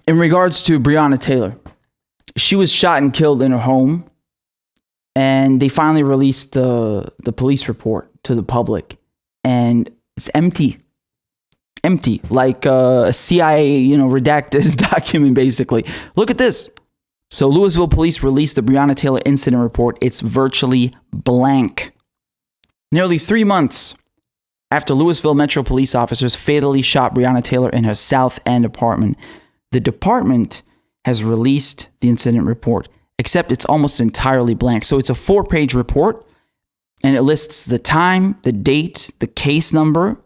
In regards to Breonna Taylor, she was shot and killed in her home, and they finally released the police report to the public, and it's empty, like a CIA, redacted document, basically. Look at this. So Louisville police released the Breonna Taylor incident report. It's virtually blank. Nearly 3 months after Louisville Metro police officers fatally shot Breonna Taylor in her South End apartment, the department has released the incident report, except it's almost entirely blank. So it's a 4-page report, and it lists the time, the date, the case number,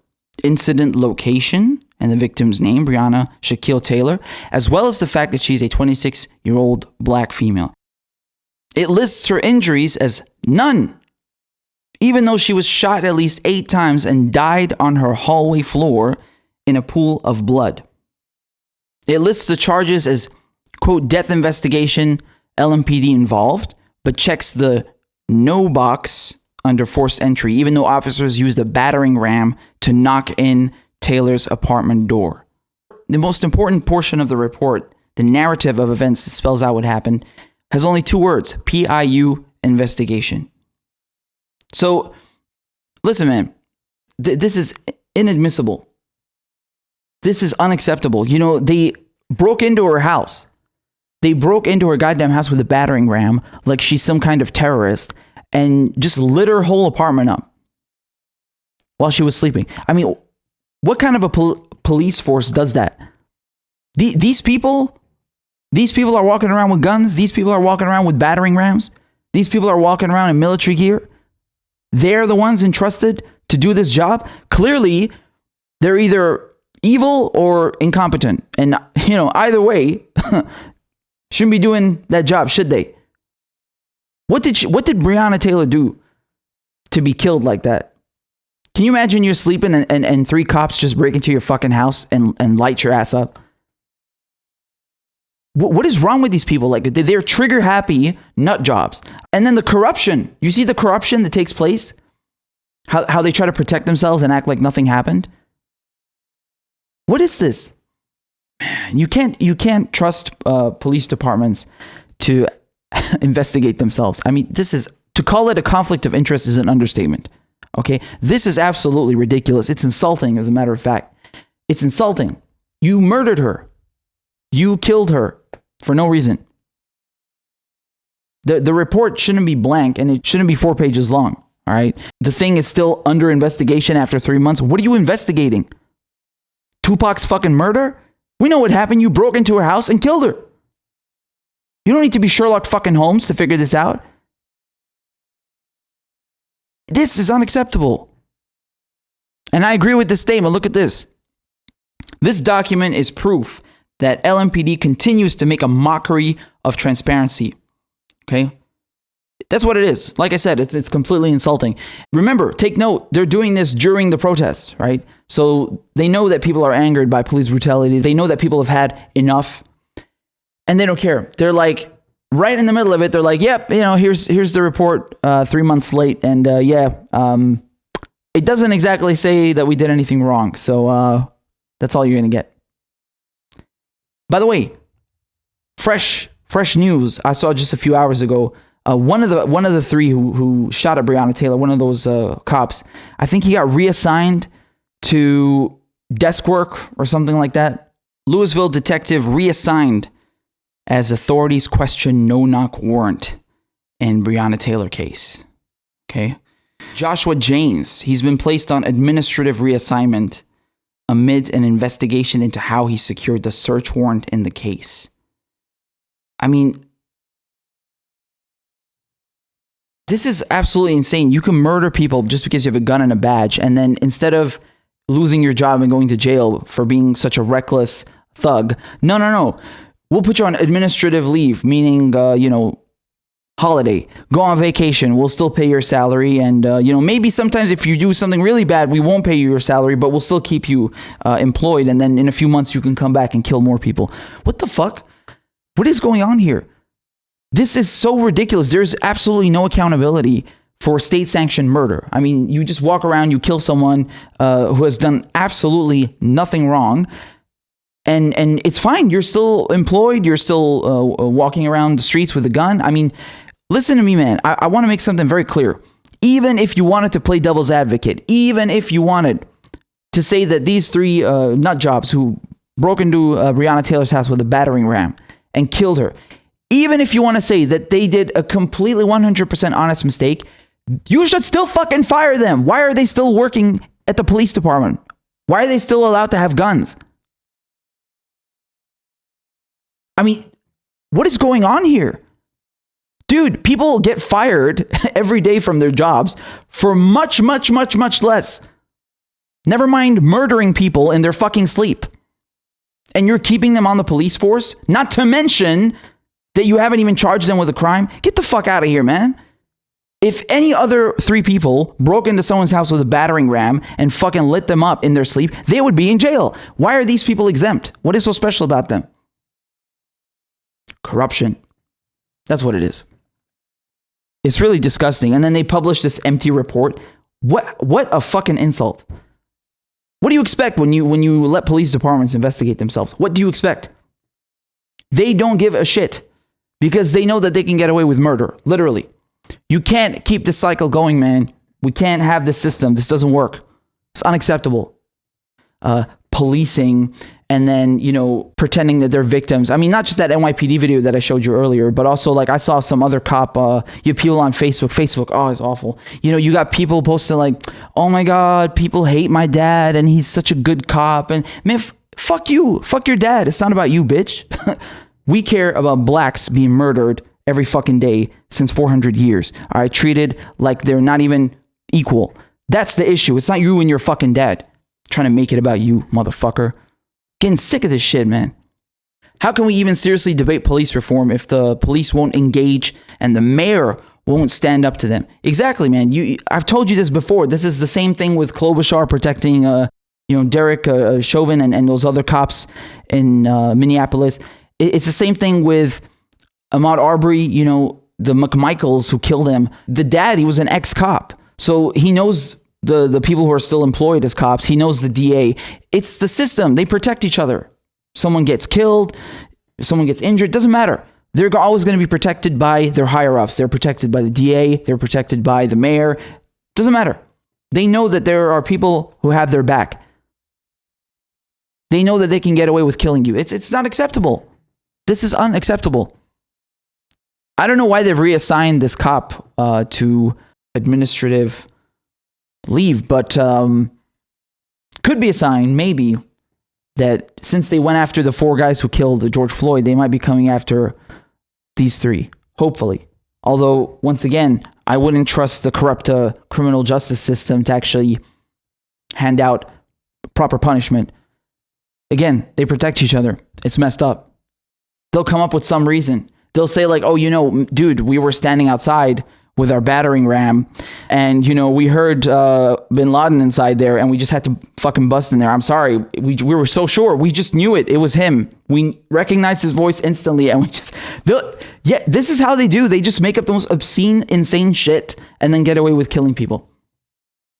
incident location, and the victim's name, Breonna Shaquille Taylor, as well as the fact that she's a 26-year-old black female. It lists her injuries as none, even though she was shot at least 8 times and died on her hallway floor in a pool of blood. It lists the charges as, quote, death investigation, LMPD involved, but checks the no box under forced entry, even though officers used a battering ram to knock in Taylor's apartment door. The most important portion of the report, the narrative of events that spells out what happened, has only 2 words: PIU investigation. So, listen, man, this is inadmissible. This is unacceptable. They broke into her house. They broke into her goddamn house with a battering ram like she's some kind of terrorist and just lit her whole apartment up while she was sleeping. I mean, what kind of a police force does that? These people are walking around with guns. These people are walking around with battering rams. These people are walking around in military gear. They're the ones entrusted to do this job. Clearly, they're either evil or incompetent. And, either way, shouldn't be doing that job, should they? What did Breonna Taylor do to be killed like that? Can you imagine you're sleeping and 3 cops just break into your fucking house and light your ass up? What is wrong with these people? Like, they're trigger happy nut jobs. And then the corruption. You see the corruption that takes place? How they try to protect themselves and act like nothing happened? What is this? Man, you can't trust police departments to investigate themselves. I mean, to call it a conflict of interest is an understatement. Okay? This is absolutely ridiculous. It's insulting, as a matter of fact. It's insulting. You murdered her. You killed her for no reason. The report shouldn't be blank, and it shouldn't be 4 pages long. All right? The thing is still under investigation after 3 months. What are you investigating? Tupac's fucking murder? We know what happened. You broke into her house and killed her. You don't need to be Sherlock fucking Holmes to figure this out. This is unacceptable. And I agree with this statement. Look at this. This document is proof that LMPD continues to make a mockery of transparency. Okay? That's what it is. Like I said, it's completely insulting. Remember, take note, they're doing this during the protests, right? So they know that people are angered by police brutality. They know that people have had enough, and they don't care. They're like, right in the middle of it, they're like, yep, here's the report 3 months late, and it doesn't exactly say that we did anything wrong. So that's all you're going to get. By the way, fresh news I saw just a few hours ago. One of the 3 who shot at Breonna Taylor, one of those cops, I think he got reassigned to desk work or something like that. Louisville detective reassigned as authorities question no-knock warrant in Breonna Taylor case. Okay. Joshua Janes, he's been placed on administrative reassignment amid an investigation into how he secured the search warrant in the case. I mean, this is absolutely insane. You can murder people just because you have a gun and a badge, and then instead of losing your job and going to jail for being such a reckless thug, no. We'll put you on administrative leave, meaning, holiday. Go on vacation. We'll still pay your salary. And, maybe sometimes if you do something really bad, we won't pay you your salary, but we'll still keep you employed. And then in a few months, you can come back and kill more people. What the fuck? What is going on here? This is so ridiculous. There's absolutely no accountability for state-sanctioned murder. I mean, you just walk around, you kill someone who has done absolutely nothing wrong, And it's fine. You're still employed. You're still walking around the streets with a gun. I mean, listen to me, man. I want to make something very clear. Even if you wanted to play devil's advocate, even if you wanted to say that these three nut jobs who broke into Breonna Taylor's house with a battering ram and killed her, even if you want to say that they did a completely 100% honest mistake, you should still fucking fire them. Why are they still working at the police department? Why are they still allowed to have guns? I mean, what is going on here? Dude, people get fired every day from their jobs for much, much, much, much less. Never mind murdering people in their fucking sleep. And you're keeping them on the police force? Not to mention that you haven't even charged them with a crime? Get the fuck out of here, man. If any other three people broke into someone's house with a battering ram and fucking lit them up in their sleep, they would be in jail. Why are these people exempt? What is so special about them? Corruption. That's what it is. It's really disgusting. And then they publish this empty report. What a fucking insult. What do you expect when you let police departments investigate themselves? What do you expect? They don't give a shit because they know that they can get away with murder. Literally. You can't keep this cycle going, man. We can't have this system. This doesn't work. It's unacceptable. Policing and then, pretending that they're victims. I mean, not just that NYPD video that I showed you earlier, but also like I saw some other cop, you people on Facebook, oh, it's awful. You got people posting like, oh my God, people hate my dad and he's such a good cop. And man, fuck you, fuck your dad. It's not about you, bitch. We care about blacks being murdered every fucking day since 400 years. All right, treated like they're not even equal. That's the issue. It's not you and your fucking dad trying to make it about you, motherfucker. Getting sick of this shit, man. How can we even seriously debate police reform if the police won't engage and the mayor won't stand up to them? Exactly, man. I've told you this before. This is the same thing with Klobuchar protecting, Derek Chauvin and those other cops in Minneapolis. It's the same thing with Ahmaud Arbery, the McMichaels who killed him. The dad, he was an ex-cop. So he knows the people who are still employed as cops. He knows the DA. It's the system. They protect each other. Someone gets killed, someone gets injured, doesn't matter. They're always going to be protected by their higher-ups. They're protected by the DA. They're protected by the mayor. Doesn't matter. They know that there are people who have their back. They know that they can get away with killing you. It's not acceptable. This is unacceptable. I don't know why they've reassigned this cop to administrative leave, but could be a sign, maybe, that since they went after the four guys who killed George Floyd, they might be coming after these three, hopefully. Although, once again, I wouldn't trust the corrupt criminal justice system to actually hand out proper punishment. Again, they protect each other. It's messed up. They'll come up with some reason. They'll say like, oh, dude, we were standing outside with our battering ram and, we heard bin Laden inside there and we just had to fucking bust in there. I'm sorry. We were so sure. We just knew it. It was him. We recognized his voice instantly and this is how they do. They just make up the most obscene, insane shit and then get away with killing people.